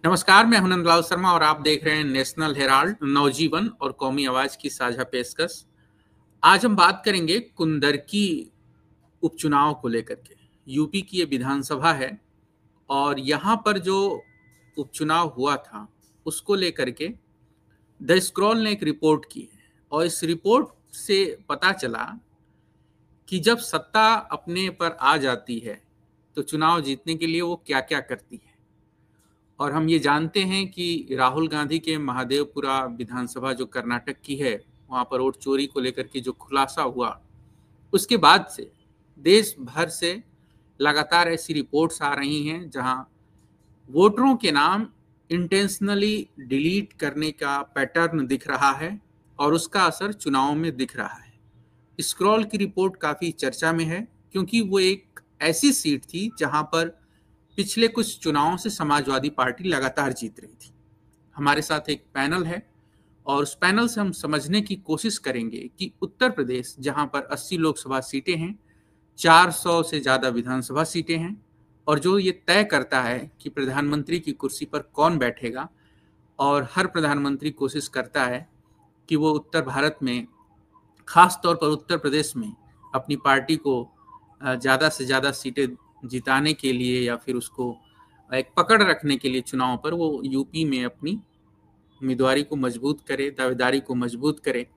नमस्कार, मैं हुनंद लाल शर्मा और आप देख रहे हैं नेशनल हेराल्ड, नवजीवन और कौमी आवाज की साझा पेशकश। आज हम बात करेंगे कुंदरकी उपचुनाव को लेकर के। यूपी की ये विधानसभा है और यहाँ पर जो उपचुनाव हुआ था उसको लेकर के द स्क्रॉल ने एक रिपोर्ट की है और इस रिपोर्ट से पता चला कि जब सत्ता अपने पर आ जाती है तो चुनाव जीतने के लिए वो क्या क्या करती है। और हम ये जानते हैं कि राहुल गांधी के महादेवपुरा विधानसभा जो कर्नाटक की है, वहाँ पर वोट चोरी को लेकर के जो खुलासा हुआ, उसके बाद से देश भर से लगातार ऐसी रिपोर्ट्स आ रही हैं जहां वोटरों के नाम इंटेंशनली डिलीट करने का पैटर्न दिख रहा है और उसका असर चुनाव में दिख रहा है। स्क्रॉल की रिपोर्ट काफ़ी चर्चा में है क्योंकि वो एक ऐसी सीट थी जहां पर पिछले कुछ चुनावों से समाजवादी पार्टी लगातार जीत रही थी। हमारे साथ एक पैनल है और उस पैनल से हम समझने की कोशिश करेंगे कि उत्तर प्रदेश जहां पर 80 लोकसभा सीटें हैं, 400 से ज़्यादा विधानसभा सीटें हैं और जो ये तय करता है कि प्रधानमंत्री की कुर्सी पर कौन बैठेगा, और हर प्रधानमंत्री कोशिश करता है कि वो उत्तर भारत में, खास तौर पर उत्तर प्रदेश में, अपनी पार्टी को ज़्यादा से ज़्यादा सीटें जिताने के लिए या फिर उसको एक पकड़ रखने के लिए चुनाव पर वो यूपी में अपनी उम्मीदवारी को मजबूत करे, दावेदारी को मजबूत करे।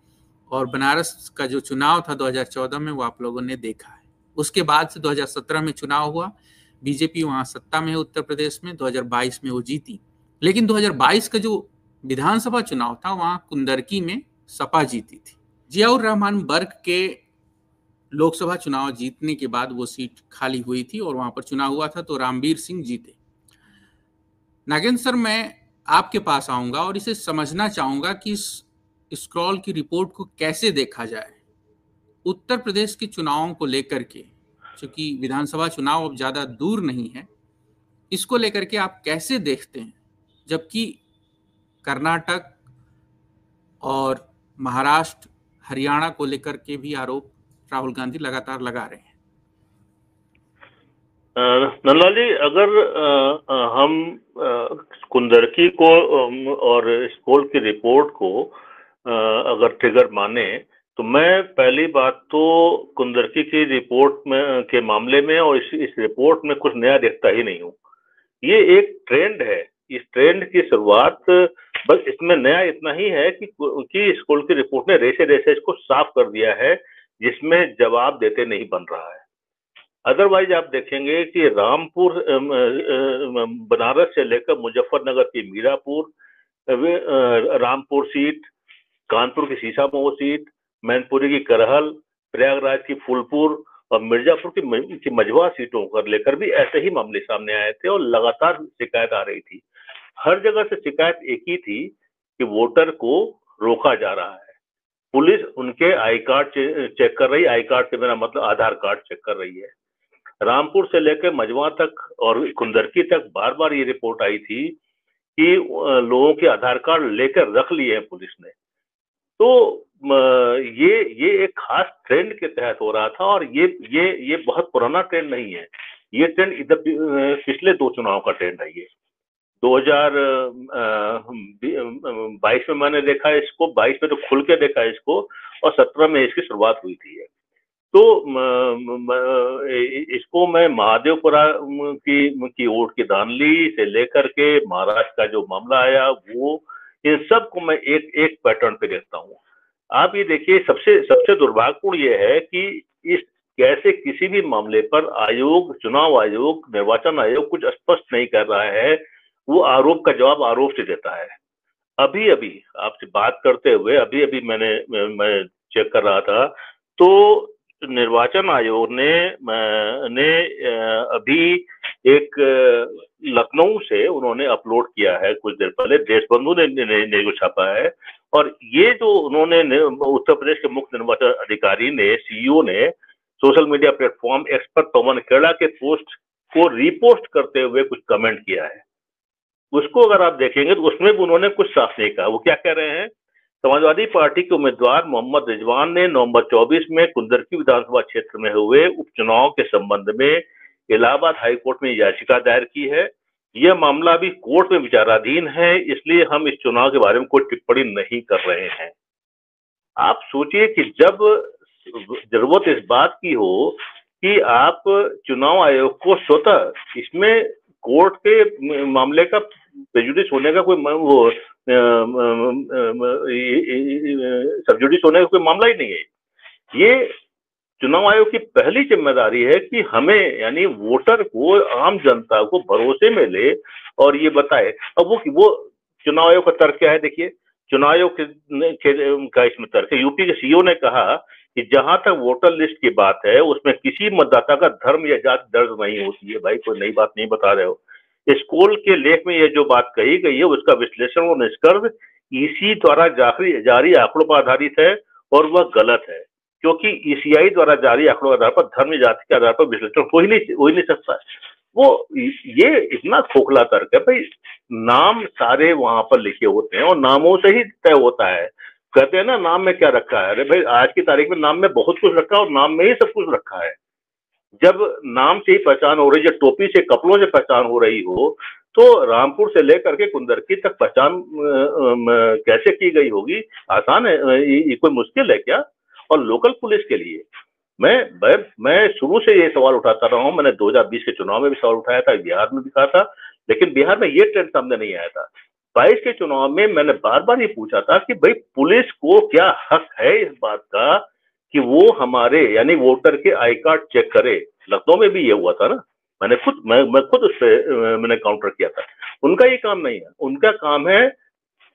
और बनारस का जो चुनाव था 2014 में, वो आप लोगों ने देखा है। उसके बाद से 2017 में चुनाव हुआ, बीजेपी वहाँ सत्ता में है उत्तर प्रदेश में, 2022 में वो जीती। लेकिन 2022 का जो विधानसभा चुनाव था वहाँ कुंदरकी में सपा जीती थी। जियाउर रहमान वर्ग के लोकसभा चुनाव जीतने के बाद वो सीट खाली हुई थी और वहां पर चुनाव हुआ था तो रामवीर सिंह जीते। नागेंद्र सर, मैं आपके पास आऊंगा और इसे समझना चाहूंगा कि इस स्क्रॉल की रिपोर्ट को कैसे देखा जाए उत्तर प्रदेश के चुनावों को लेकर के, क्योंकि विधानसभा चुनाव अब ज्यादा दूर नहीं है। इसको लेकर के आप कैसे देखते हैं, जबकि कर्नाटक और महाराष्ट्र, हरियाणा को लेकर के भी आरोप राहुल गांधी लगातार लगा रहे हैं। नंदलाल जी, अगर हम कुंदरकी को और स्क्रॉल की रिपोर्ट को अगर ट्रिगर माने, तो मैं पहली बात तो कुंदरकी की रिपोर्ट में के मामले में और इस रिपोर्ट में कुछ नया देखता ही नहीं हूँ। ये एक ट्रेंड है। इस ट्रेंड की शुरुआत, बस इसमें नया इतना ही है कि स्क्रॉल की रिपोर्ट ने रेसे रेसे इसको साफ कर दिया है, जिसमें जवाब देते नहीं बन रहा है। अदरवाइज आप देखेंगे कि रामपुर, बनारस से लेकर मुजफ्फरनगर की मीरापुर, रामपुर सीट, कानपुर की सीसामऊ सीट, मैनपुरी की करहल, प्रयागराज की फूलपुर और मिर्जापुर की मझवा सीटों को लेकर भी ऐसे ही मामले सामने आए थे और लगातार शिकायत आ रही थी। हर जगह से शिकायत एक ही थी कि वोटर को रोका जा रहा है। पुलिस उनके आई कार्ड चेक कर रही, आई कार्ड से मेरा मतलब आधार कार्ड चेक कर रही है। रामपुर से लेकर मझवा तक और कुंदरकी तक बार बार ये रिपोर्ट आई थी कि लोगों के आधार कार्ड लेकर रख लिए हैं पुलिस ने। तो ये एक खास ट्रेंड के तहत हो रहा था और ये बहुत पुराना ट्रेंड नहीं है। ये ट्रेंड इधर पिछले दो चुनाव का ट्रेंड है। ये 2022 में मैंने देखा इसको, 22 में तो खुल के देखा इसको और 17 में इसकी शुरुआत हुई थी। तो इसको मैं महादेवपुरा की वोट की धांधली से लेकर के महाराष्ट्र का जो मामला आया, वो इन सब को मैं एक पैटर्न पे देखता हूँ। आप ये देखिए, सबसे दुर्भाग्यपूर्ण ये है कि इस कैसे किसी भी मामले पर आयोग, चुनाव आयोग, निर्वाचन आयोग कुछ स्पष्ट नहीं कर रहा है। वो आरोप का जवाब आरोप से देता है। अभी आपसे बात करते हुए मैं चेक कर रहा था, तो निर्वाचन आयोग ने अभी एक लखनऊ से उन्होंने अपलोड किया है कुछ देर पहले, देशबंधु ने जो छापा है। और ये जो उन्होंने उत्तर प्रदेश के मुख्य निर्वाचन अधिकारी ने, सीईओ ने, सोशल मीडिया प्लेटफॉर्म एक्स पर पवन खेड़ा के पोस्ट को रीपोस्ट करते हुए कुछ कमेंट किया है। उसको अगर आप देखेंगे तो उसमें भी उन्होंने कुछ साफ नहीं कहा। वो क्या कह रहे हैं? समाजवादी पार्टी के उम्मीदवार मोहम्मद रिजवान ने नवंबर 24 में कुंदरकी विधानसभा क्षेत्र में हुए उपचुनाव के संबंध में इलाहाबाद हाईकोर्ट में याचिका दायर की है यह मामला अभी कोर्ट में विचाराधीन है, इसलिए हम इस चुनाव के बारे में कोई टिप्पणी नहीं कर रहे हैं। आप सोचिए कि जब जरूरत इस बात की हो कि आप चुनाव आयोग को स्वतः इसमें कोर्ट के मामले का प्रेजुडिस होने का कोई वो सबजुडिस होने का कोई मामला ही नहीं है। ये चुनाव आयोग की पहली जिम्मेदारी है कि हमें यानी वोटर को, आम जनता को भरोसे में ले और ये बताए। अब वो चुनाव आयोग का तर्क क्या है? देखिए, चुनाव आयोग का इसमें तर्क है, यूपी के सीईओ ने कहा कि जहां तक वोटर लिस्ट की बात है उसमें किसी मतदाता का धर्म या जाति दर्ज नहीं होती है। भाई, कोई नई बात नहीं बता रहे हो। स्कूल के लेख में ये जो बात कही गई है उसका विश्लेषण और निष्कर्ष ईसी द्वारा जारी आंकड़ों पर आधारित है और वह गलत है, क्योंकि ईसीआई द्वारा जारी आंकड़ों के आधार पर धर्म जाति के आधार पर विश्लेषण हो ही नहीं सकता। वो ये इतना खोखला तर्क है। भाई, नाम सारे वहां पर लिखे होते हैं और नामों से ही तय होता है। कहते हैं ना, नाम में क्या रखा है? अरे भाई, आज की तारीख में नाम में बहुत कुछ रखा है और नाम में ही सब कुछ रखा है। जब नाम से ही पहचान हो रही है, जब टोपी से, कपड़ों से पहचान हो रही हो, तो रामपुर से लेकर के कुंदरकी तक पहचान कैसे की गई होगी? आसान है? ये कोई मुश्किल है क्या? और लोकल पुलिस के लिए मैं शुरू से ये सवाल उठाता रहा हूं। मैंने 2020 के चुनाव में भी सवाल उठाया था, बिहार में भी कहा था, लेकिन बिहार में ये ट्रेंड सामने नहीं आया था। 22 के चुनाव में मैंने बार बार ये पूछा था कि भाई, पुलिस को क्या हक है इस बात का कि वो हमारे यानी वोटर के आई कार्ड चेक करे? लखनऊ में भी ये हुआ था ना। मैं खुद उस पर मैंने काउंटर किया था। उनका ये काम नहीं है। उनका काम है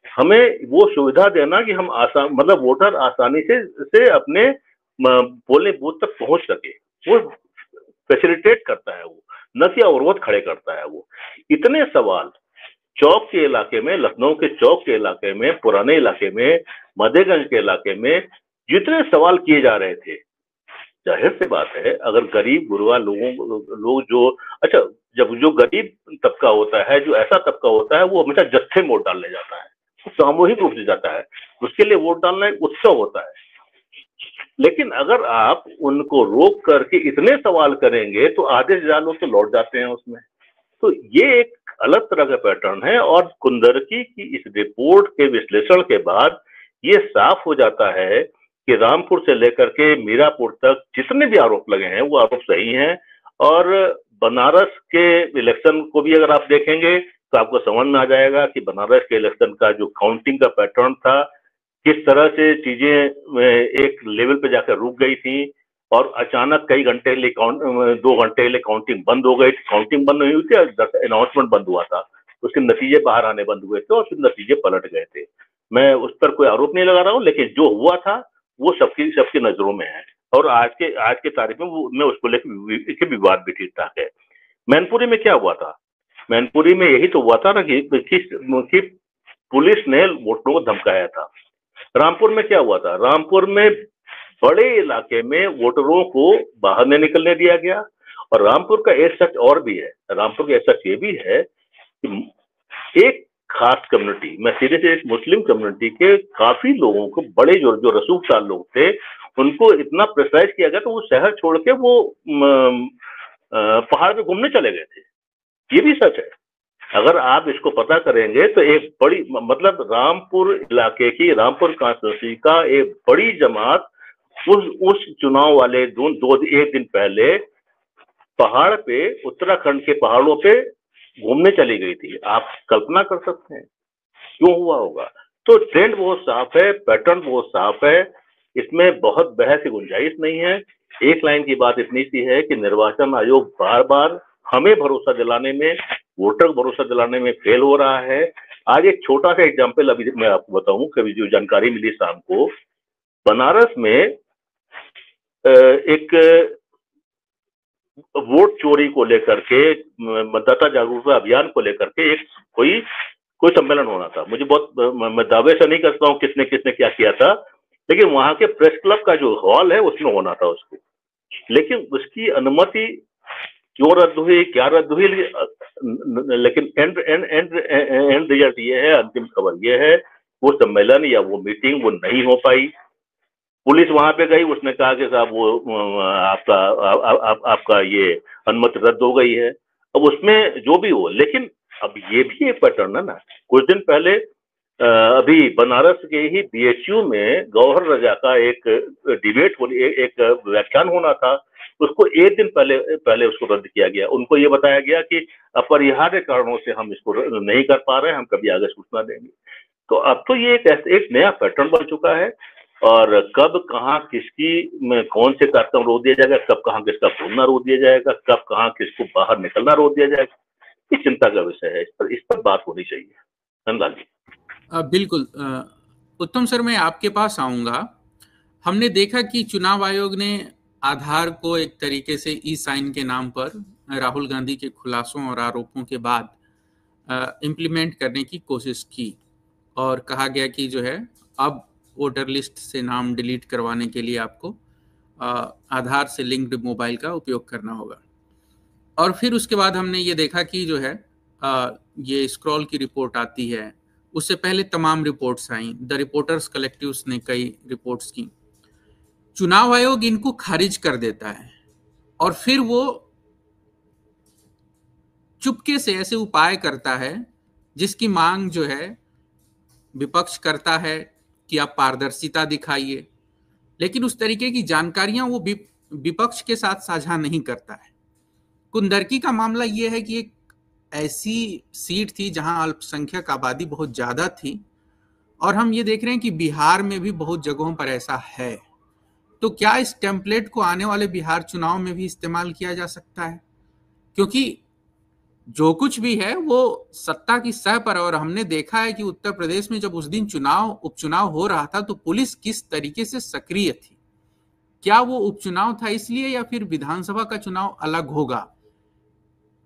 हमें वो सुविधा देना कि हम आसान, मतलब वोटर आसानी से अपने पोलिंग बूथ तक पहुंच सके। वो फैसिलिटेट करता है, वो न कि अवरोध खड़े करता है। वो इतने सवाल चौक के इलाके में, लखनऊ के चौक के इलाके में, पुराने इलाके में, मधेगंज के इलाके में जितने सवाल किए जा रहे थे, जाहिर सी बात है अगर गरीब गुरबा लोग जो, अच्छा, जब जो गरीब तबका होता है, जो ऐसा तबका होता है, वो हमेशा जत्थे में वोट डालने जाता है, वो सामूहिक रूप से जाता है, उसके लिए वोट डालना एक उत्सव होता है। लेकिन अगर आप उनको रोक करके इतने सवाल करेंगे तो आधे से ज्यादा लोग तो लौट जाते हैं उसमें। तो ये एक अलग तरह का पैटर्न है। और कुंदरकी की इस रिपोर्ट के विश्लेषण के बाद ये साफ हो जाता है कि रामपुर से लेकर के मीरापुर तक जितने भी आरोप लगे हैं वो आरोप सही हैं। और बनारस के इलेक्शन को भी अगर आप देखेंगे तो आपको समझ में आ जाएगा कि बनारस के इलेक्शन का जो काउंटिंग का पैटर्न था, किस तरह से चीजें एक लेवल पे जाकर रुक गई थी और अचानक कई घंटे के लिए 2 घंटे के लिए काउंटिंग बंद हो गई। काउंटिंग बंद नहीं हुई थी, अनाउंसमेंट बंद हुआ था, उसके नतीजे बाहर आने बंद हुए थे और फिर नतीजे पलट गए थे। मैं उस पर कोई आरोप नहीं लगा रहा हूँ, लेकिन जो हुआ था वो सबकी नजरों में है। और आज के तारीख में उसको लेकर विवाद भी ठीक ठाक है। मैनपुरी में क्या हुआ था? मैनपुरी में यही तो हुआ था ना कि पुलिस ने वोटरों को धमकाया था। रामपुर में क्या हुआ था? रामपुर में बड़े इलाके में वोटरों को बाहर नहीं निकलने दिया गया। और रामपुर का एक सच और भी है, रामपुर का एक सच ये भी है कि एक खास कम्युनिटी, मैं सीधे से एक मुस्लिम कम्युनिटी के काफी लोगों को, बड़े जो रसूखदार लोग थे, उनको इतना प्रेशराइज किया गया तो वो शहर छोड़ के वो पहाड़ पे घूमने चले गए थे। ये भी सच है। अगर आप इसको पता करेंगे तो एक बड़ी, मतलब रामपुर इलाके की, रामपुर कॉन्स्टिट्यूंसी का एक बड़ी जमात उस चुनाव वाले एक दिन पहले पहाड़ पे, उत्तराखंड के पहाड़ों पे घूमने चली गई थी। आप कल्पना कर सकते हैं क्यों हुआ होगा? तो ट्रेंड बहुत साफ है, पैटर्न बहुत साफ है, इसमें बहुत बहस की गुंजाइश नहीं है। एक लाइन की बात इतनी सी है कि निर्वाचन आयोग बार बार हमें भरोसा दिलाने में, वोटर को भरोसा दिलाने में फेल हो रहा है। आज एक छोटा सा एग्जाम्पल अभी मैं आपको बताऊं, कभी जो जानकारी मिली शाम को, बनारस में एक वोट चोरी को लेकर के, मतदाता जागरूकता अभियान को लेकर के एक कोई सम्मेलन होना था। मुझे बहुत, मैं दावे से नहीं करता हूँ किसने किसने क्या किया था, लेकिन वहां के प्रेस क्लब का जो हॉल है उसमें होना था उसको। लेकिन उसकी अनुमति क्यों रद्द हुई, क्या रद्द हुई, लेकिन एंड रिजल्ट ये है, अंतिम खबर ये है, वो सम्मेलन या वो मीटिंग वो नहीं हो पाई। पुलिस वहां पे गई, उसने कहा कि साहब वो आपका ये अनुमति रद्द हो गई है। अब उसमें जो भी हो, लेकिन अब ये भी एक पैटर्न है ना। कुछ दिन पहले अभी बनारस के ही बीएचयू में गौहर रजा का एक डिबेट एक व्याख्यान होना था, उसको एक दिन पहले उसको रद्द किया गया। उनको ये बताया गया कि अपरिहार्य कारणों से हम इसको नहीं कर पा रहे हैं, हम कभी आगे सूचना देंगे। तो अब तो ये एक नया पैटर्न बन चुका है, और कब कहाँ किसकी कौन से कार्यक्रम रोक दिया जाएगा, कब कहाँ किसका बोलना रोक दिया जाएगा, कब कहाँ किसको बाहर निकलना रोक दिया जाएगा, ये चिंता का विषय है। इस पर बात होनी चाहिए। नंदलाल जी। बिल्कुल। उत्तम सर, मैं आपके पास आऊंगा। हमने देखा कि चुनाव आयोग ने आधार को एक तरीके से ई साइन के नाम पर राहुल गांधी के खुलासों और आरोपों के बाद इम्प्लीमेंट करने की कोशिश की, और कहा गया कि जो है अब वोटर लिस्ट से नाम डिलीट करवाने के लिए आपको आधार से लिंक्ड मोबाइल का उपयोग करना होगा। और फिर उसके बाद हमने ये देखा कि जो है ये स्क्रॉल की रिपोर्ट आती है, उससे पहले तमाम reports I, the reporters collectives ने कई रिपोर्ट्स की। चुनाव आयोग इनको खारिज कर देता है और फिर वो चुपके से ऐसे उपाय करता है जिसकी मांग जो है विपक्ष करता है कि आप पारदर्शिता दिखाइए, लेकिन उस तरीके की जानकारियां वो विपक्ष के साथ साझा नहीं करता है। कुंदरकी का मामला ये है कि एक ऐसी सीट थी जहां अल्पसंख्यक आबादी बहुत ज्यादा थी, और हम ये देख रहे हैं कि बिहार में भी बहुत जगहों पर ऐसा है। तो क्या इस टेम्पलेट को आने वाले बिहार चुनाव में भी इस्तेमाल किया जा सकता है? क्योंकि जो कुछ भी है वो सत्ता की सह पर, और हमने देखा है कि उत्तर प्रदेश में जब उस दिन उपचुनाव हो रहा था तो पुलिस किस तरीके से सक्रिय थी। क्या वो उपचुनाव था इसलिए, या फिर विधानसभा का चुनाव अलग होगा?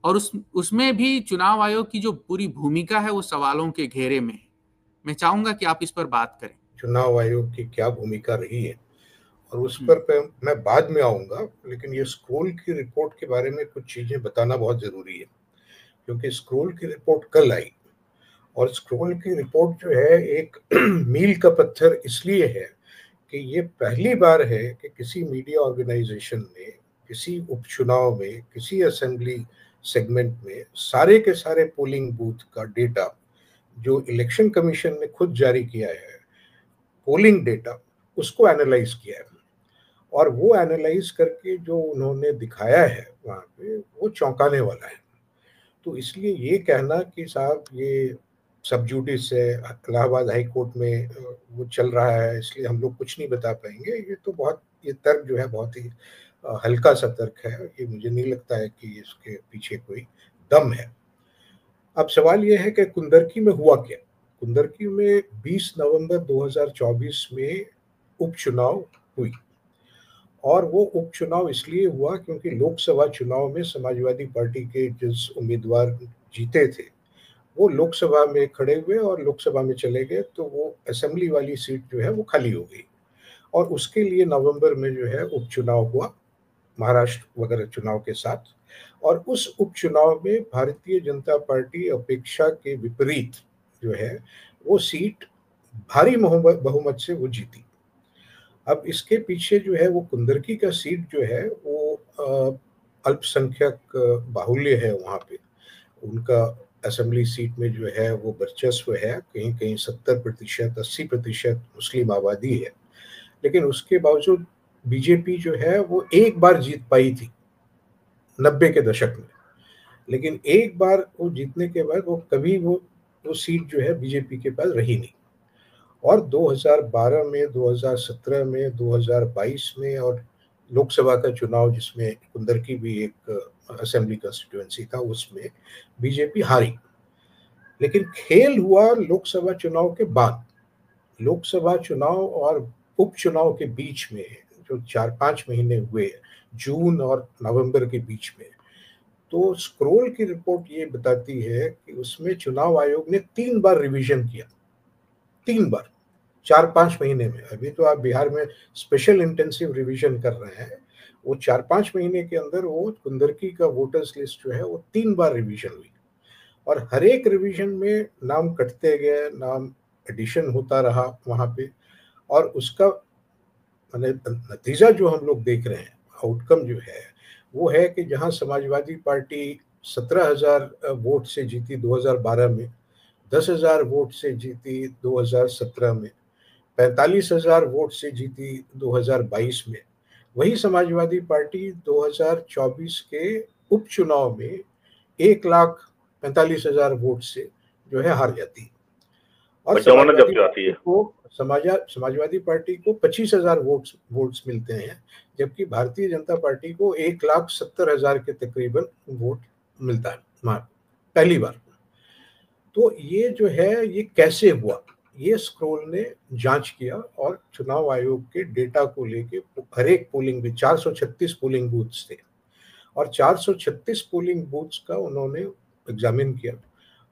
और उसमें भी चुनाव आयोग की जो पूरी भूमिका है वो सवालों के घेरे में है। मैं चाहूंगा कि आप इस पर बात करें। चुनाव आयोग की क्या भूमिका रही है और उस पर मैं बाद में आऊंगा, लेकिन ये स्क्रोल की रिपोर्ट के बारे में कुछ चीजें बताना बहुत जरूरी है, क्योंकि स्क्रोल की रिपोर्ट कल आई, और स्क्रोल की रिपोर्ट जो है एक मील का पत्थर इसलिए है कि ये पहली बार है कि किसी मीडिया ऑर्गेनाइजेशन ने किसी उपचुनाव में, किसी असेंबली सेगमेंट में सारे के सारे पोलिंग बूथ का डेटा जो इलेक्शन कमीशन ने खुद जारी किया है, पोलिंग डेटा, उसको एनालाइज किया है। और वो एनालाइज करके जो उन्होंने दिखाया है वहाँ पे, वो चौंकाने वाला है। तो इसलिए ये कहना कि साहब ये सब जुडिस है, इलाहाबाद हाई कोर्ट में वो चल रहा है, इसलिए हम लोग कुछ नहीं बता पाएंगे, ये तो बहुत, ये तर्क जो है बहुत ही हल्का सा तर्क है। ये मुझे नहीं लगता है कि इसके पीछे कोई दम है। अब सवाल ये है कि कुंदरकी में हुआ क्या। कुंदरकी में 20 नवंबर 2024 में उपचुनाव हुई, और वो उपचुनाव इसलिए हुआ क्योंकि लोकसभा चुनाव में समाजवादी पार्टी के जिस उम्मीदवार जीते थे वो लोकसभा में खड़े हुए और लोकसभा में चले गए, तो वो असेंबली वाली सीट जो है वो खाली हो गई, और उसके लिए नवंबर में जो है उपचुनाव हुआ महाराष्ट्र वगैरह चुनाव के साथ। और उस उपचुनाव में भारतीय जनता पार्टी अपेक्षा के विपरीत जो है वो सीट भारी बहुमत से वो जीती। अब इसके पीछे जो है वो कुंदरकी का सीट जो है वो अल्पसंख्यक बाहुल्य है, वहाँ पे उनका असेंबली सीट में जो है वो वर्चस्व है, कहीं कहीं 70% 80% मुस्लिम आबादी है, लेकिन उसके बावजूद बीजेपी जो है वो एक बार जीत पाई थी 90 के दशक में, लेकिन एक बार वो जीतने के बाद वो कभी वो सीट जो है बीजेपी के पास रही नहीं। और 2012 में, 2017 में, 2022 में और लोकसभा का चुनाव जिसमें कुंदरकी भी एक असेंबली कंस्टिट्यूएंसी था, उसमें बीजेपी हारी। लेकिन खेल हुआ लोकसभा चुनाव के बाद। लोकसभा चुनाव और उपचुनाव के बीच में जो 4-5 महीने हुए, जून और नवंबर के बीच में, तो स्क्रोल की रिपोर्ट ये बताती है कि उसमें चुनाव आयोग ने 3 बार रिवीजन किया, 3 बार 4-5 महीने में। अभी तो आप बिहार में स्पेशल इंटेंसिव रिवीजन कर रहे हैं, वो 4-5 महीने के अंदर वो कुंदरकी का वोटर्स लिस्ट जो है वो 3 बार रिवीजन हुई, और हर एक रिवीजन में नाम कटते गए, नाम एडिशन होता रहा वहाँ पे, और उसका नतीजा जो हम लोग देख रहे हैं, आउटकम जो है वो है कि जहाँ समाजवादी पार्टी 17,000 वोट से जीती 2012 में, 10,000 वोट से जीती 2017 में, 45,000 वोट से जीती 2022 में। वही समाजवादी पार्टी 2024 के उपचुनाव में 1,45,000 वोट से जो है हार जाती है। और समाजवादी पार्टी को 25,000 वोट्स मिलते हैं, जबकि भारतीय जनता पार्टी को 1,70,000 के तकरीबन वोट मिलता है पहली बार। तो ये जो है ये कैसे हुआ, ये स्क्रोल ने जांच किया और चुनाव आयोग के डेटा को लेके हर एक पोलिंग भी 436 पोलिंग बूथ्स थे और 436 पोलिंग बूथ्स का उन्होंने एग्जामिन किया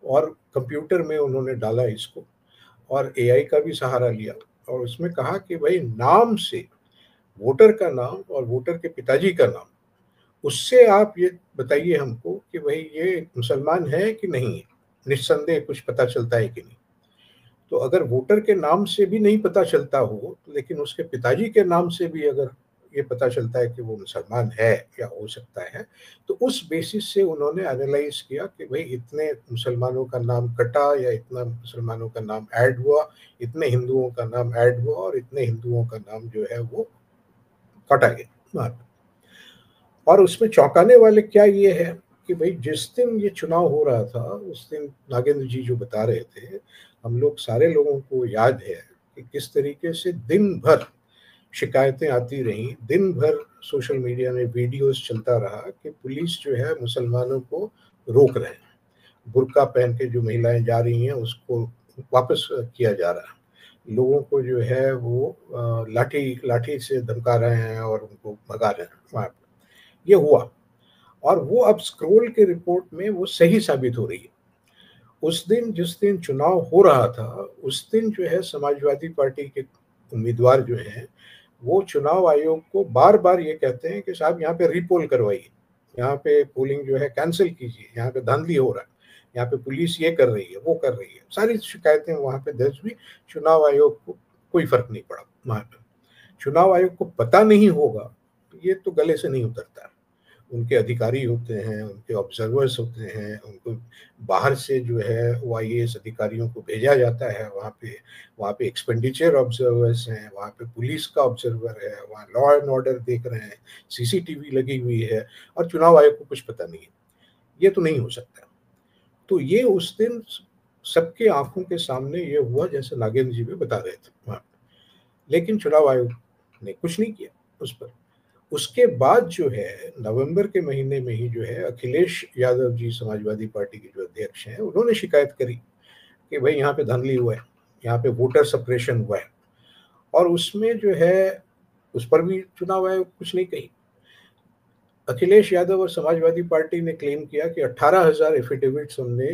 और कंप्यूटर में उन्होंने डाला इसको और एआई का भी सहारा लिया और उसमें कहा कि भाई नाम से, वोटर का नाम और वोटर के पिताजी का नाम, उससे आप ये बताइए हमको कि भाई ये मुसलमान है कि नहीं है, निस्संदेह कुछ पता चलता है कि नहीं। तो अगर वोटर के नाम से भी नहीं पता चलता हो, लेकिन उसके पिताजी के नाम से भी अगर ये पता चलता है कि वो मुसलमान है या हो सकता है, तो उस बेसिस से उन्होंने एनालाइज किया कि भाई इतने मुसलमानों का नाम कटा या इतना मुसलमानों का नाम ऐड हुआ, इतने हिंदुओं का नाम ऐड हुआ और इतने हिंदुओं का नाम जो है वो काटा गया। और उसमें चौंकाने वाले क्या ये है कि भाई जिस दिन ये चुनाव हो रहा था उस दिन नागेंद्र जी जो बता रहे थे, हम लोग सारे लोगों को याद है कि किस तरीके से दिन भर शिकायतें आती रहीं, दिन भर सोशल मीडिया में वीडियोस चलता रहा कि पुलिस जो है मुसलमानों को रोक रहे हैं, बुर्का पहन के जो महिलाएं जा रही हैं उसको वापस किया जा रहा है, लोगों को जो है वो लाठी से धमका रहे हैं और उनको भगा रहे हैं वहाँ पर। ये हुआ और वो अब स्क्रोल के रिपोर्ट में वो सही साबित हो रही है। उस दिन जिस दिन चुनाव हो रहा था उस दिन जो है समाजवादी पार्टी के उम्मीदवार जो हैं वो चुनाव आयोग को बार बार ये कहते हैं कि साहब यहाँ पे रीपोल करवाइए, यहाँ पे पोलिंग जो है कैंसिल कीजिए, यहाँ पे धांधली हो रहा है, यहाँ पे पुलिस ये कर रही है वो कर रही है, सारी शिकायतें वहाँ पे दर्ज हुई। चुनाव आयोग को कोई फर्क नहीं पड़ा। वहाँ पे चुनाव आयोग को पता नहीं होगा ये तो गले से नहीं उतरता। उनके अधिकारी होते हैं, उनके ऑब्जर्वर्स होते हैं, उनको बाहर से जो है वो IAS अधिकारियों को भेजा जाता है वहाँ पे एक्सपेंडिचर ऑब्जर्वर्स हैं, वहाँ पे पुलिस का ऑब्जर्वर है, वहाँ लॉ एंड ऑर्डर देख रहे हैं, CCTV लगी हुई है और चुनाव आयोग को कुछ पता नहीं है। ये तो नहीं हो सकता। तो ये उस दिन सबके आंखों के सामने ये हुआ जैसे नागेंद्र जी भी बता रहे थे वहाँ, लेकिन चुनाव आयोग ने कुछ नहीं किया उस पर। उसके बाद जो है नवंबर के महीने में ही जो है अखिलेश यादव जी समाजवादी पार्टी के जो अध्यक्ष हैं उन्होंने शिकायत करी कि भाई यहाँ पे धांधली हुआ है, यहाँ पे वोटर सप्रेशन हुआ है और उसमें जो है उस पर भी चुनाव आयोग कुछ नहीं कही। अखिलेश यादव और समाजवादी पार्टी ने क्लेम किया कि 18,000 एफिडेविट्स हमने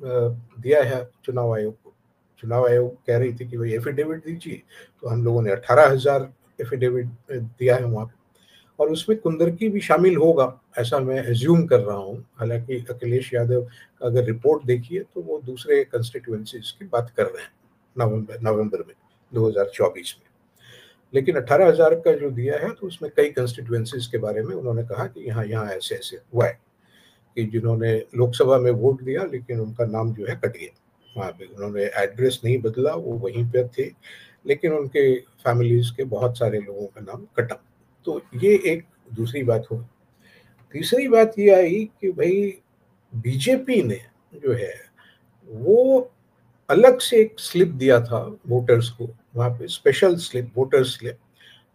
दिया है चुनाव आयोग को। चुनाव आयोग कह रही थी कि भाई एफिडेविट दीजिए, तो हम लोगों ने 18,000 एफिडेविट दिया है वहाँ पे और उसमें कुंदरकी भी शामिल होगा ऐसा मैं एज्यूम कर रहा हूँ। हालांकि अखिलेश यादव अगर रिपोर्ट देखिए तो वो दूसरे कंस्टिट्यूएंसीज की बात कर रहे हैं नवंबर में 2024 में, लेकिन 18,000 का जो दिया है तो उसमें कई कंस्टिट्यूएंसीज के बारे में उन्होंने कहा कि यहाँ ऐसे ऐसे हुआ है कि जिन्होंने लोकसभा में वोट दिया लेकिन उनका नाम जो है कट गया, वहाँ पे उन्होंने एड्रेस नहीं बदला, वो वहीं पर थे लेकिन उनके फैमिलीज के बहुत सारे लोगों का नाम कटा। तो ये एक दूसरी बात हो। तीसरी बात ये आई कि भाई बीजेपी ने जो है वो अलग से एक स्लिप दिया था वोटर्स को, वहाँ पे स्पेशल स्लिप, वोटर स्लिप,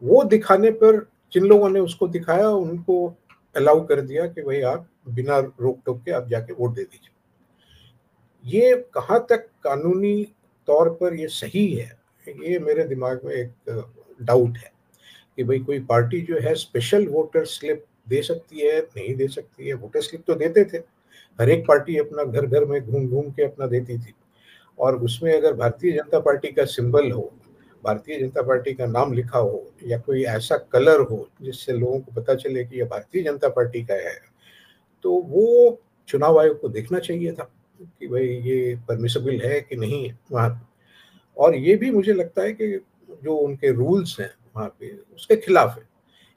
वो दिखाने पर जिन लोगों ने उसको दिखाया उनको अलाउ कर दिया कि भाई आप बिना रोक टोक के आप जाके वोट दे दीजिए। ये कहाँ तक कानूनी तौर पर ये सही है, ये मेरे दिमाग में एक डाउट है कि भाई कोई पार्टी जो है स्पेशल वोटर स्लिप दे सकती है नहीं दे सकती है। वोटर स्लिप तो देते थे, हर एक पार्टी अपना घर घर में घूम घूम के अपना देती थी और उसमें अगर भारतीय जनता पार्टी का सिंबल हो, भारतीय जनता पार्टी का नाम लिखा हो या कोई ऐसा कलर हो जिससे लोगों को पता चले कि यह भारतीय जनता पार्टी का है, तो वो चुनाव आयोग को देखना चाहिए था कि भाई ये परमिसेबल है कि नहीं है वहाँ। और ये भी मुझे लगता है कि जो उनके रूल्स हैं वहाँ पे उसके खिलाफ है,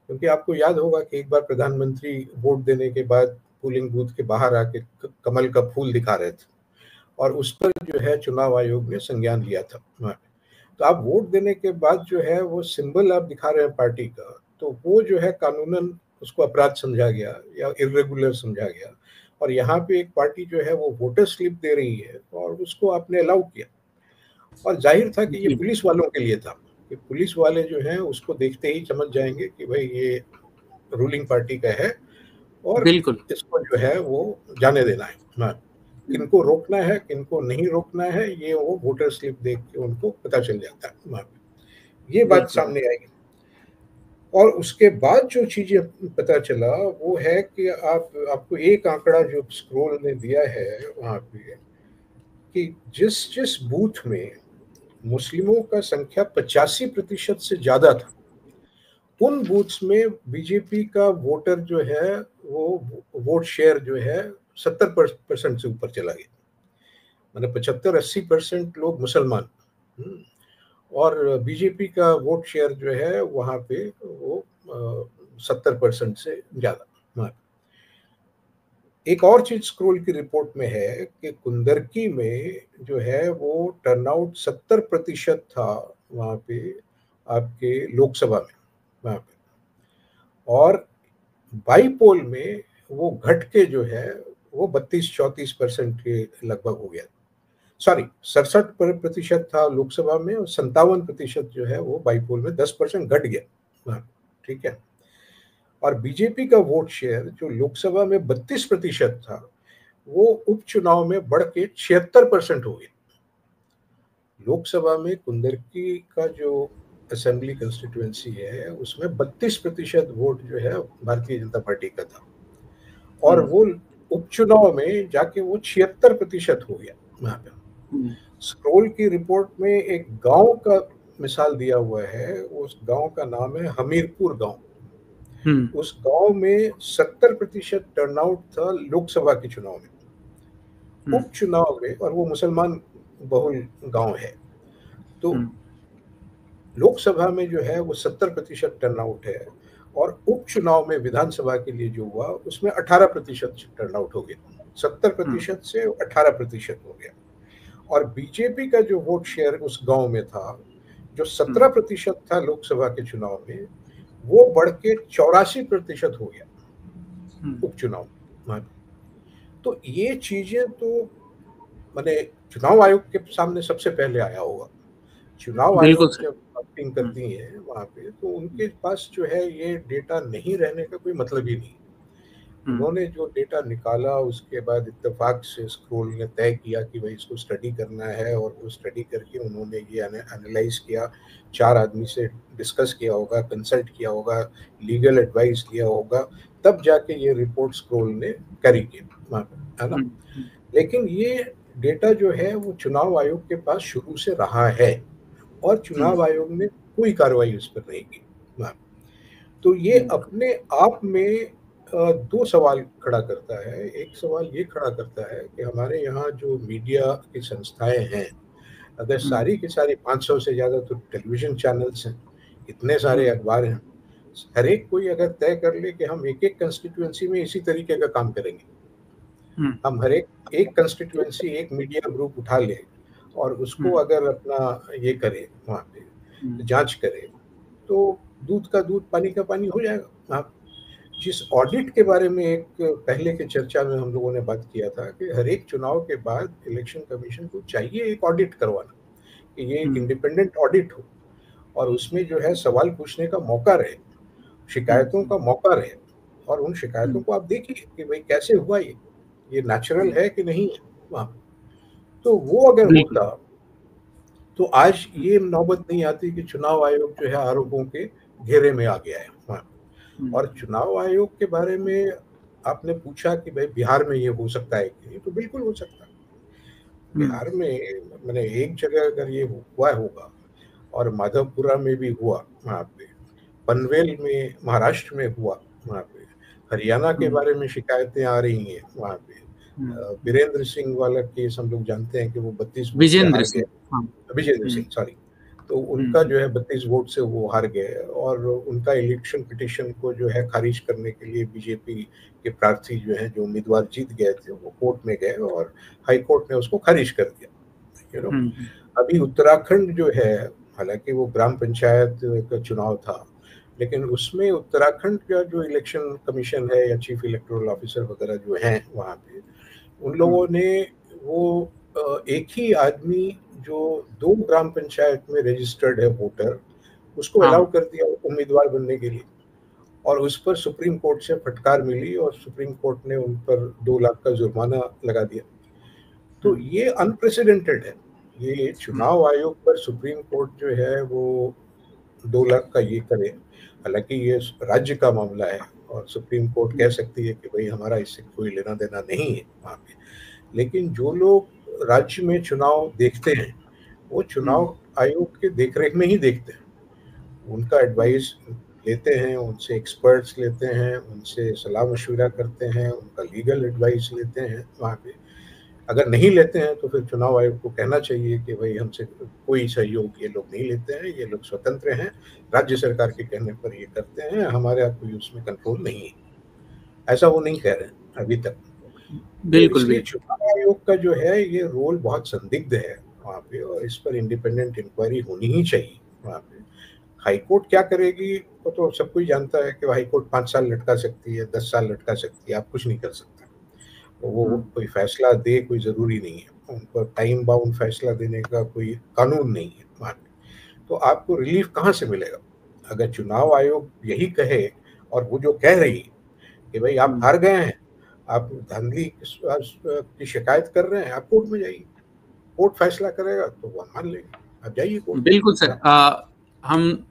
क्योंकि आपको याद होगा कि एक बार प्रधानमंत्री वोट देने के बाद पोलिंग बूथ के बाहर आके कमल का फूल दिखा रहे थे और उस पर जो है चुनाव आयोग ने संज्ञान लिया था। तो आप वोट देने के बाद जो है वो सिंबल आप दिखा रहे हैं पार्टी का, तो वो जो है कानूनन उसको अपराध समझा गया या इर्रेगुलर समझा गया। और यहाँ पे एक पार्टी जो है वो वोटर स्लिप दे रही है और उसको आपने अलाउ किया। और जाहिर था कि ये पुलिस वालों के लिए था कि पुलिस वाले जो है उसको देखते ही समझ जाएंगे कि भाई ये रूलिंग पार्टी का है और बिल्कुल इसको जो है वो जाने देना है। किनको रोकना है किनको नहीं रोकना है ये वो वोटर स्लिप देख के उनको पता चल जाता है। ये बात सामने आई। और उसके बाद जो चीजें पता चला वो है कि आपको एक आंकड़ा जो स्क्रोल ने दिया है वहां पे कि जिस बूथ में मुस्लिमों का संख्या 85% से ज्यादा था उन बूथ्स में बीजेपी का वोटर जो है वो वोट शेयर जो है 70% से ऊपर चला गया। मतलब 75-80% लोग मुसलमान और बीजेपी का वोट शेयर जो है वहां पे वो 70% से ज्यादा। एक और चीज स्क्रोल की रिपोर्ट में है कि कुंदरकी में जो है वो टर्नआउट 70% था वहां पे आपके लोकसभा में वहां पे, और बाईपोल में वो घट के जो है वो 32-34% के लगभग हो गया। सॉरी 67% था लोकसभा में और 57% जो है वो बाईपोल में 10% घट गया। ठीक है। और बीजेपी का वोट शेयर जो लोकसभा में 32% था वो उपचुनाव में बढ़ के 76% हो गया। लोकसभा में कुंदरकी का जो असेंबली कंस्टिट्यूएंसी है उसमें 32% वोट जो है भारतीय जनता पार्टी का था और वो उपचुनाव में जाके वो 76% हो गया। वहां पे स्क्रोल की रिपोर्ट में एक गांव का मिसाल दिया हुआ है। उस गांव का नाम है हमीरपुर गांव। उस गांव में 70% टर्नआउट था लोकसभा के चुनाव में। उपचुनाव में, और वो मुसलमान बहुल गांव है, तो लोकसभा में जो है वो 70% टर्नआउट है और उपचुनाव में विधानसभा के लिए जो हुआ उसमें 18% टर्नआउट हो गया। 70% से 18% हो गया। और बीजेपी का जो वोट शेयर उस गांव में था जो 17% था लोकसभा के चुनाव में वो बढ़ के 84% हो गया उपचुनाव में। तो ये चीजें तो मैंने चुनाव आयोग के सामने सबसे पहले आया होगा। चुनाव आयोग जब वोटिंग करती है वहां पे तो उनके पास जो है ये डेटा नहीं रहने का कोई मतलब ही नहीं। उन्होंने जो डेटा निकाला उसके बाद इत्तेफाक से स्क्रोल ने तय किया कि भाई इसको स्टडी करना है और वो स्टडी करके उन्होंने ये एनालाइज किया, 4 आदमी से डिस्कस किया होगा, कंसल्ट किया होगा, लीगल एडवाइस लिया होगा, तब जाके ये रिपोर्ट स्क्रोल ने करी की, है ना। लेकिन ये डेटा जो है वो चुनाव आयोग के पास शुरू से रहा है और चुनाव आयोग ने कोई कार्रवाई उस पर नहीं की। तो ये अपने आप में 2 सवाल खड़ा करता है। एक सवाल ये खड़ा करता है कि हमारे यहाँ जो मीडिया की संस्थाएं हैं, अगर सारी की सारी 500 से ज़्यादा तो टेलीविज़न चैनल्स हैं, इतने सारे अखबार हैं, हर एक कोई अगर तय कर ले कि हम एक कंस्टिट्यूएंसी में इसी तरीके का काम करेंगे, हम हर एक कंस्टिट्यूएंसी एक मीडिया ग्रुप उठा ले और उसको अगर अपना ये करे वहाँ पे जांच करे तो दूध का दूध पानी का पानी हो जाएगा। आप जिस ऑडिट के बारे में एक पहले के चर्चा में हम लोगों ने बात किया था कि हर एक चुनाव के बाद इलेक्शन कमीशन को चाहिए एक ऑडिट करवाना कि ये एक इंडिपेंडेंट ऑडिट हो और उसमें जो है सवाल पूछने का मौका रहे, शिकायतों का मौका रहे और उन शिकायतों को आप देखिए कि भाई कैसे हुआ ये नेचुरल है कि नहीं है वहाँ। तो वो अगर होता तो आज ये नौबत नहीं आती कि चुनाव आयोग जो है आरोपों के घेरे में आ गया है वहाँ। और चुनाव आयोग के बारे में आपने पूछा कि भाई बिहार में ये हो सकता है कि नहीं, तो बिल्कुल हो सकता है। बिहार में मैंने एक जगह अगर ये हुआ होगा और माधवपुरा में भी हुआ वहाँ पे, पनवेल में महाराष्ट्र में हुआ वहाँ पे, हरियाणा के बारे में शिकायतें आ रही हैं वहाँ पे, वीरेंद्र सिंह वाला केस हम लोग जानते हैं कि वो 32 विजेंद्र सिंह, विजेंद्र सिंह सॉरी तो उनका जो है 32 वोट से वो हार गए और उनका इलेक्शन पिटीशन को जो है खारिज करने के लिए बीजेपी के प्रार्थी जो है, जो उम्मीदवार जीत गए थे, वो कोर्ट में गए और हाई कोर्ट ने उसको खारिज कर दिया। अभी उत्तराखंड जो है, हालांकि वो ग्राम पंचायत का चुनाव था, लेकिन उसमें उत्तराखंड का जो इलेक्शन कमीशन है या चीफ इलेक्टोरल ऑफिसर वगैरह जो हैं वहाँ पे, उन लोगों ने वो एक ही आदमी जो 2 ग्राम पंचायत में रजिस्टर्ड है वोटर, उसको अलाउ कर दिया उम्मीदवार बनने के लिए, और उस पर सुप्रीम कोर्ट से फटकार मिली और सुप्रीम कोर्ट ने उन पर 2 लाख का जुर्माना लगा दिया। तो ये अनप्रेसिडेंटेड है। ये चुनाव आयोग पर सुप्रीम कोर्ट जो है वो 2 लाख का ये करे, हालांकि ये राज्य का मामला है और सुप्रीम कोर्ट कह सकती है कि भाई हमारा इससे कोई लेना देना नहीं है वहाँ पे, लेकिन जो लोग राज्य में चुनाव देखते हैं वो चुनाव आयोग के देखरेख में ही देखते हैं, उनका एडवाइस लेते हैं, उनसे एक्सपर्ट्स लेते हैं, उनसे सलाह मशविरा करते हैं, उनका लीगल एडवाइस लेते हैं वहाँ पे। अगर नहीं लेते हैं तो फिर चुनाव आयोग को कहना चाहिए कि भाई हमसे कोई सहयोग ये लोग नहीं लेते हैं, ये लोग स्वतंत्र हैं, राज्य सरकार के कहने पर ये करते हैं, हमारे यहाँ कोई उसमें कंट्रोल नहीं है। ऐसा वो नहीं कह रहे हैं अभी तक। बिल्कुल। इसलिए चुनाव आयोग का जो है ये रोल बहुत संदिग्ध है वहाँ पे, और इस पर इंडिपेंडेंट इंक्वायरी होनी ही चाहिए वहाँ पे। हाईकोर्ट क्या करेगी वो तो सब कोई जानता है कि हाईकोर्ट 5 साल लटका सकती है, 10 साल लटका सकती है, आप कुछ नहीं कर सकते। वो कोई फैसला दे कोई ज़रूरी नहीं है, उन पर टाइम बाउंड फैसला देने का कोई कानून नहीं है वहाँ पे। तो आपको रिलीफ कहाँ से मिलेगा अगर चुनाव आयोग यही कहे, और वो जो कह रही कि भाई आप हार गए हैं, आप धांधली की शिकायत कर रहे हैं, आप कोर्ट में जाइए, कोर्ट फैसला करेगा तो वो मान लेंगे, आप जाइए कोर्ट। बिल्कुल सर। हम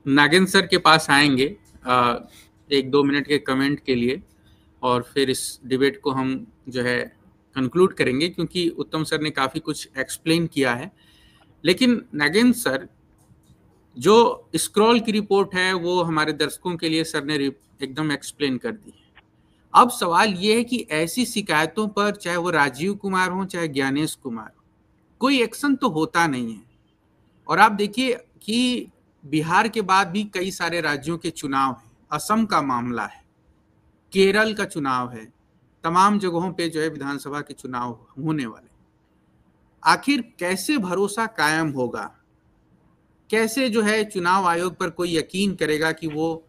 नागेंद्र सर के पास आएंगे 1-2 मिनट के कमेंट के लिए, और फिर इस डिबेट को हम जो है कंक्लूड करेंगे, क्योंकि उत्तम सर ने काफ़ी कुछ एक्सप्लेन किया है। लेकिन नागेंद्र सर, जो स्क्रॉल की रिपोर्ट है वो हमारे दर्शकों के लिए सर ने एकदम एक्सप्लेन कर दी है। अब सवाल ये है कि ऐसी शिकायतों पर, चाहे वो राजीव कुमार हो चाहे ज्ञानेश कुमार, कोई एक्शन तो होता नहीं है। और आप देखिए कि बिहार के बाद भी कई सारे राज्यों के चुनाव हैं, असम का मामला है, केरल का चुनाव है, तमाम जगहों पे जो है विधानसभा के चुनाव होने वाले। आखिर कैसे भरोसा कायम होगा, कैसे जो है चुनाव आयोग पर कोई यकीन करेगा कि वो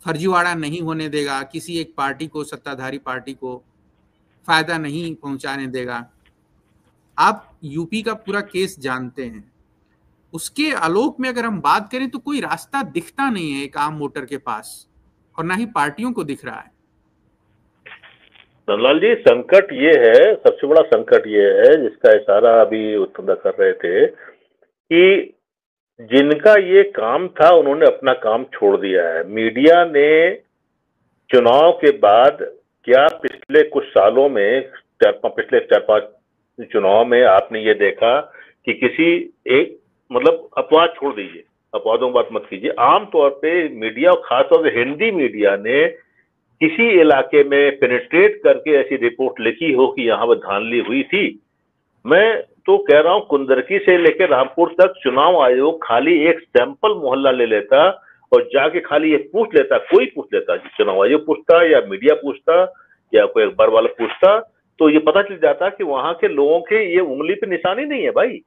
फर्जीवाड़ा नहीं होने देगा, किसी एक पार्टी को, सत्ताधारी पार्टी को फायदा नहीं पहुंचाने देगा। आप यूपी का पूरा केस जानते हैं, उसके आलोक में अगर हम बात करें तो कोई रास्ता दिखता नहीं है एक आम वोटर के पास, और ना ही पार्टियों को दिख रहा है। नंदलाल जी, संकट ये है, सबसे बड़ा संकट ये है जिसका इशारा अभी उत्तम कर रहे थे, कि जिनका ये काम था उन्होंने अपना काम छोड़ दिया है। मीडिया ने चुनाव के बाद, क्या पिछले कुछ सालों में, पिछले 4-5 चुनाव में आपने ये देखा कि किसी एक, मतलब अपवाद छोड़ दीजिए, अपवादों की बात मत कीजिए, आमतौर पे मीडिया, खासतौर से हिंदी मीडिया ने किसी इलाके में पेनिट्रेट करके ऐसी रिपोर्ट लिखी हो कि यहाँ पर धांधली हुई थी। मैं तो कह रहा हूं, कुंदरकी से लेकर रामपुर तक चुनाव आयोग खाली एक सैंपल मोहल्ला ले लेता और जाके खाली ये पूछ लेता, कोई पूछ लेता, चुनाव आयोग पूछता या मीडिया पूछता या कोई अखबार वाला पूछता, तो ये पता चल जाता कि वहां के लोगों के ये उंगली पे निशानी नहीं है भाई।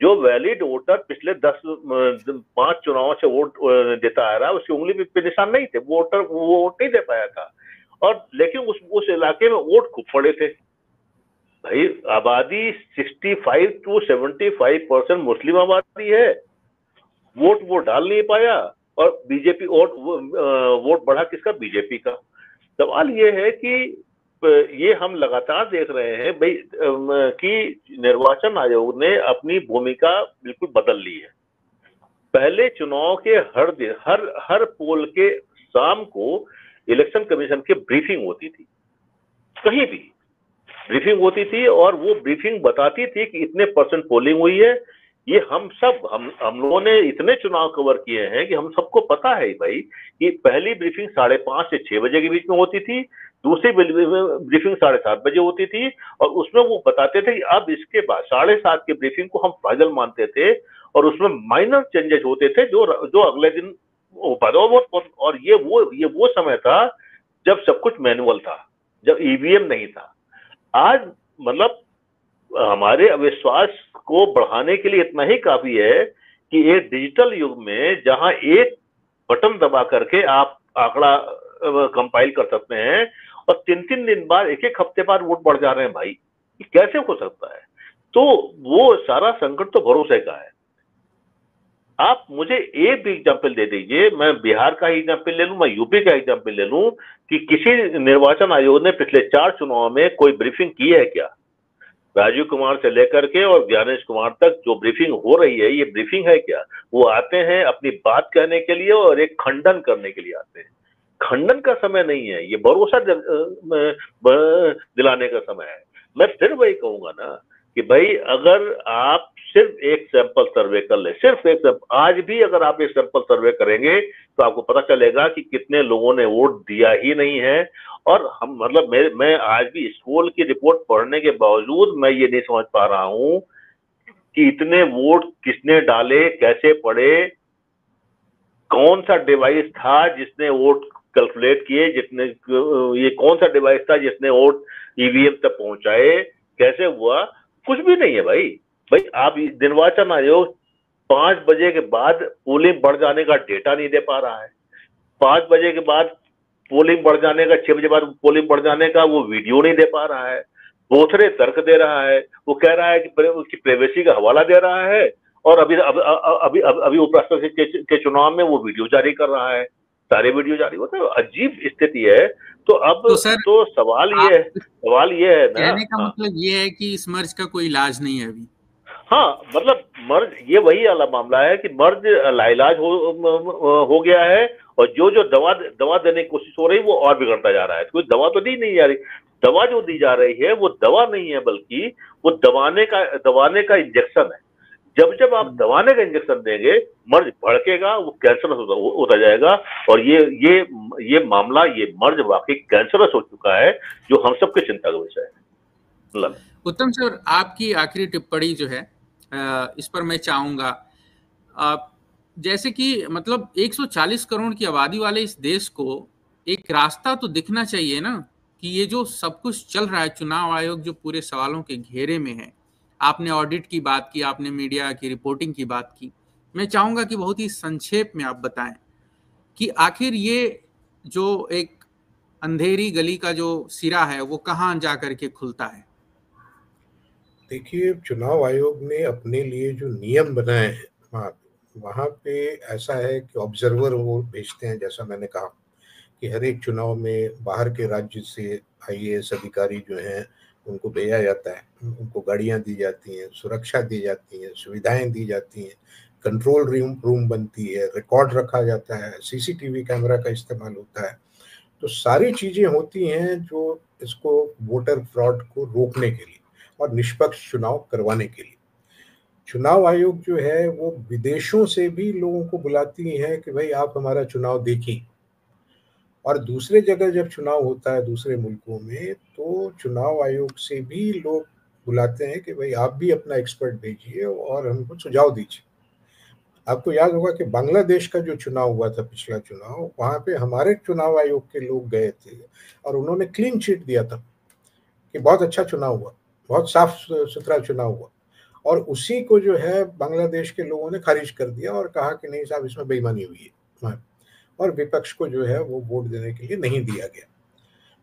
जो वैलिड वोटर पिछले 5 चुनावों से वोट देता आ रहा है, उसकी उंगली पे निशान नहीं थे, वोटर वो वोट नहीं दे पाया था। और लेकिन उस इलाके में वोट खूब पड़े थे भाई। आबादी 65 to 75% मुस्लिम आबादी है, वोट वो डाल नहीं पाया, और बीजेपी वोट बढ़ा किसका? बीजेपी का। सवाल ये है कि ये हम लगातार देख रहे हैं भाई कि निर्वाचन आयोग ने अपनी भूमिका बिल्कुल बदल ली है। पहले चुनाव के हर दिन, हर पोल के शाम को इलेक्शन कमीशन की ब्रीफिंग होती थी, कहीं भी ब्रीफिंग होती थी, और वो ब्रीफिंग बताती थी कि इतने % पोलिंग हुई है। ये हम लोगों ने इतने चुनाव कवर किए हैं कि हम सबको पता है भाई कि पहली ब्रीफिंग 5:30 से 6 बजे के बीच में होती थी, दूसरी ब्रीफिंग 7:30 बजे होती थी और उसमें वो बताते थे कि अब इसके बाद 7:30 की ब्रीफिंग को हम फाइनल मानते थे और उसमें माइनर चेंजेस होते थे जो जो अगले दिन हो पाता। और ये वो समय था जब सब कुछ मैनुअल था, जब ईवीएम नहीं था। आज मतलब हमारे अविश्वास को बढ़ाने के लिए इतना ही काफी है कि एक डिजिटल युग में जहां एक बटन दबा करके आप आंकड़ा कंपाइल कर सकते हैं और 3-3 दिन बाद, एक हफ्ते बाद वोट बढ़ जा रहे हैं भाई, ये कैसे हो सकता है? तो वो सारा संकट तो भरोसे का है। आप मुझे एक भी एग्जाम्पल दे दीजिए, मैं बिहार का एग्जाम्पल ले लूं, मैं यूपी का एग्जाम्पल ले लूं कि किसी निर्वाचन आयोग ने पिछले 4 चुनाव में कोई ब्रीफिंग की है क्या? राजीव कुमार से लेकर के और ज्ञानेश कुमार तक जो ब्रीफिंग हो रही है, ये ब्रीफिंग है क्या? वो आते हैं अपनी बात कहने के लिए और एक खंडन करने के लिए आते हैं। खंडन का समय नहीं है, ये भरोसा दिलाने का समय है। मैं फिर वही कहूंगा ना कि भाई अगर आप सिर्फ एक सैंपल सर्वे कर ले, सिर्फ एक सैंपल, आज भी अगर आप एक सैंपल सर्वे करेंगे तो आपको पता चलेगा कि कितने लोगों ने वोट दिया ही नहीं है। और हम मतलब मैं आज भी स्कूल की रिपोर्ट पढ़ने के बावजूद मैं ये नहीं समझ पा रहा हूं कि इतने वोट किसने डाले, कैसे पड़े, कौन सा डिवाइस था जिसने वोट कैलकुलेट किए, जितने ये कौन सा डिवाइस था जिसने वोट ईवीएम तक पहुंचाए, कैसे हुआ? कुछ भी नहीं है भाई। भाई आप निर्वाचन आयोग 5 बजे के बाद पोलिंग बढ़ जाने का डेटा नहीं दे पा रहा है, 5 बजे के बाद पोलिंग बढ़ जाने का, 6 बजे बाद पोलिंग बढ़ जाने का वो वीडियो नहीं दे पा रहा है, बोथरे तर्क दे रहा है, वो कह रहा है कि उसकी प्राइवेसी का हवाला दे रहा है और अभी उपराष्ट्रपति के चुनाव में वो वीडियो जारी कर रहा है, सारे वीडियो जारी होते हैं। अजीब स्थिति है। तो अब तो सर तो सवाल ये है ना, कहने का मतलब ये है कि इस मर्ज का कोई इलाज नहीं है अभी। हाँ, मतलब मर्ज ये वही वाला मामला है कि मर्ज लाइलाज हो गया है और जो दवा देने की कोशिश हो रही है वो और बिगड़ता जा रहा है। कोई दवा तो दी नहीं जा रही, दवा जो दी जा रही है वो दवा नहीं है बल्कि वो दबाने का इंजेक्शन है। जब आप दबाने का इंजेक्शन देंगे मर्ज भड़केगा, वो कैंसरस होता जाएगा। और ये मामला, ये मर्ज वाकई कैंसरस हो चुका है जो हम सबके चिंता का विषय है। उत्तम सर, आपकी आखिरी टिप्पणी जो है इस पर मैं चाहूंगा, जैसे कि मतलब 140 करोड़ की आबादी वाले इस देश को एक रास्ता तो दिखना चाहिए ना कि ये जो सब कुछ चल रहा है, चुनाव आयोग जो पूरे सवालों के घेरे में है। आपने ऑडिट की बात की, आपने मीडिया की रिपोर्टिंग की बात की। मैं चाहूंगा कि बहुत ही संक्षेप में आप बताएं कि आखिर ये जो एक अंधेरी गली का जो सिरा है वो कहाँ जा करके खुलता है? देखिए, चुनाव आयोग ने अपने लिए जो नियम बनाए हैं वहाँ पे ऐसा है कि ऑब्जर्वर वो भेजते हैं, जैसा मैंने कहा कि हर एक चुनाव में बाहर के राज्य से आईएएस अधिकारी जो हैं उनको भेजा जाता है, उनको गाड़ियाँ दी जाती हैं, सुरक्षा दी जाती है, सुविधाएं दी जाती हैं, कंट्रोल रूम बनती है, रिकॉर्ड रखा जाता है, सीसीटीवी कैमरा का इस्तेमाल होता है। तो सारी चीज़ें होती हैं जो इसको वोटर फ्रॉड को रोकने के लिए और निष्पक्ष चुनाव करवाने के लिए। चुनाव आयोग जो है वो विदेशों से भी लोगों को बुलाती है कि भाई आप हमारा चुनाव देखिए, और दूसरे जगह जब चुनाव होता है दूसरे मुल्कों में तो चुनाव आयोग से भी लोग बुलाते हैं कि भाई आप भी अपना एक्सपर्ट भेजिए और हमको सुझाव दीजिए। आपको याद होगा कि बांग्लादेश का जो चुनाव हुआ था, पिछला चुनाव, वहाँ पे हमारे चुनाव आयोग के लोग गए थे और उन्होंने क्लीन चिट दिया था कि बहुत अच्छा चुनाव हुआ, बहुत साफ सुथरा चुनाव हुआ। और उसी को जो है बांग्लादेश के लोगों ने खारिज कर दिया और कहा कि नहीं साहब, इसमें बेईमानी हुई है, और विपक्ष को जो है वो वोट देने के लिए नहीं दिया गया।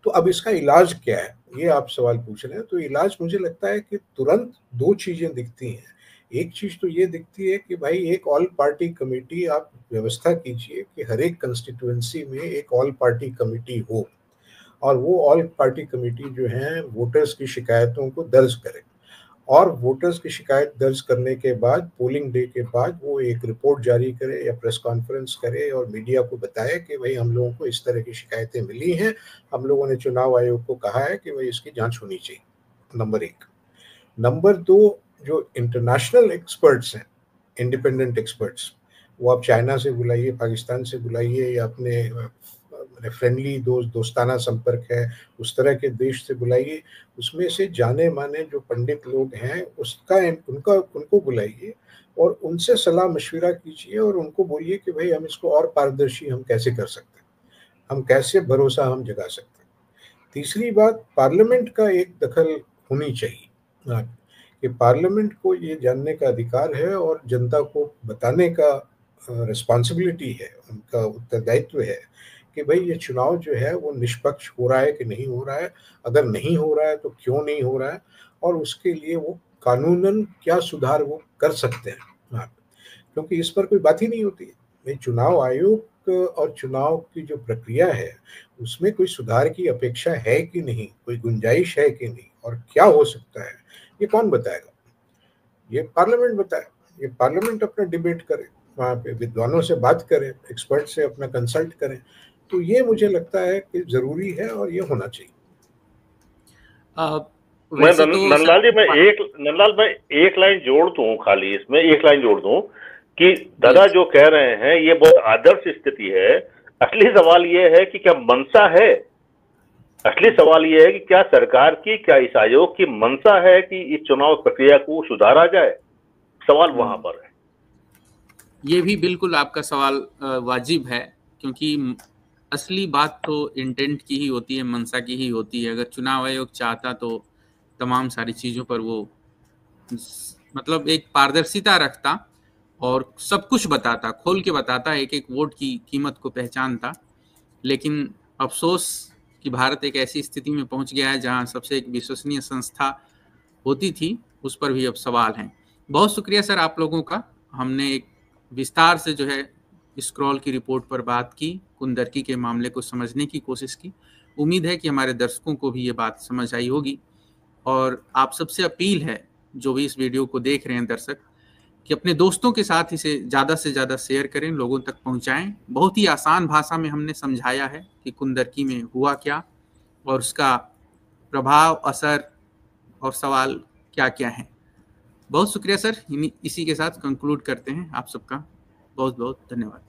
तो अब इसका इलाज क्या है, ये आप सवाल पूछ रहे हैं। तो इलाज मुझे लगता है कि तुरंत 2 चीजें दिखती हैं। एक चीज तो ये दिखती है कि भाई एक ऑल पार्टी कमेटी आप व्यवस्था कीजिए कि हर एक कंस्टिट्यूएंसी में एक ऑल पार्टी कमेटी हो और वो ऑल पार्टी कमेटी जो है वोटर्स की शिकायतों को दर्ज करे और वोटर्स की शिकायत दर्ज करने के बाद पोलिंग डे के बाद वो एक रिपोर्ट जारी करे या प्रेस कॉन्फ्रेंस करे और मीडिया को बताए कि भाई हम लोगों को इस तरह की शिकायतें मिली हैं, हम लोगों ने चुनाव आयोग को कहा है कि भाई इसकी जांच होनी चाहिए। नंबर 1। नंबर 2, जो इंटरनेशनल एक्सपर्ट्स हैं, इंडिपेंडेंट एक्सपर्ट्स, वो आप चाइना से बुलाइए, पाकिस्तान से बुलाइए या अपने फ्रेंडली दोस्ताना संपर्क है, उस तरह के देश से बुलाइए। उसमें से जाने माने जो पंडित लोग हैं उनको बुलाइए और उनसे सलाह मशविरा कीजिए और उनको बोलिए कि भाई हम इसको और पारदर्शी हम कैसे कर सकते हैं, हम कैसे भरोसा हम जगा सकते हैं। तीसरी बात, पार्लियामेंट का एक दखल होनी चाहिए। हाँ, कि पार्लियामेंट को ये जानने का अधिकार है और जनता को बताने का रिस्पॉन्सिबिलिटी है, उनका उत्तरदायित्व है कि भाई ये चुनाव जो है वो निष्पक्ष हो रहा है कि नहीं हो रहा है, अगर नहीं हो रहा है तो क्यों नहीं हो रहा है, और उसके लिए वो कानूनन क्या सुधार वो कर सकते हैं। हाँ, क्योंकि इस पर कोई बात ही नहीं होती है। भाई चुनाव आयोग और चुनाव की जो प्रक्रिया है उसमें कोई सुधार की अपेक्षा है कि नहीं, कोई गुंजाइश है कि नहीं, और क्या हो सकता है, ये कौन बताएगा? ये पार्लियामेंट बताए। ये पार्लियामेंट अपना डिबेट करे, वहाँ पे विद्वानों से बात करें, एक्सपर्ट से अपना कंसल्ट करें। तो ये मुझे लगता है कि जरूरी है और ये होना चाहिए। मैं नंदलाल जी, नंदलाल मैं एक लाइन जोड़ दूं, खाली इसमें एक लाइन जोड़ दूं कि दादा जो कह रहे हैं ये बहुत आदर्श स्थिति है। असली सवाल ये है कि क्या मंशा है, असली सवाल ये है कि क्या सरकार की, क्या इस आयोग की मंशा है कि इस चुनाव प्रक्रिया को सुधारा जाए। सवाल वहां पर है। ये भी बिल्कुल आपका सवाल वाजिब है, क्योंकि असली बात तो इंटेंट की ही होती है, मंशा की ही होती है। अगर चुनाव आयोग चाहता तो तमाम सारी चीज़ों पर वो मतलब एक पारदर्शिता रखता और सब कुछ बताता, खोल के बताता, एक एक वोट की कीमत को पहचानता। लेकिन अफसोस कि भारत एक ऐसी स्थिति में पहुंच गया है जहां सबसे एक विश्वसनीय संस्था होती थी उस पर भी अब सवाल हैं। बहुत शुक्रिया सर आप लोगों का। हमने एक विस्तार से जो है स्क्रॉल की रिपोर्ट पर बात की, कुंदरकी के मामले को समझने की कोशिश की। उम्मीद है कि हमारे दर्शकों को भी ये बात समझ आई होगी। और आप सबसे अपील है, जो भी इस वीडियो को देख रहे हैं दर्शक, कि अपने दोस्तों के साथ इसे ज़्यादा से ज़्यादा शेयर करें, लोगों तक पहुंचाएं। बहुत ही आसान भाषा में हमने समझाया है कि कुंदरकी में हुआ क्या और उसका प्रभाव, असर और सवाल क्या क्या हैं। बहुत शुक्रिया सर। इसी के साथ कंक्लूड करते हैं। आप सबका बहुत बहुत धन्यवाद।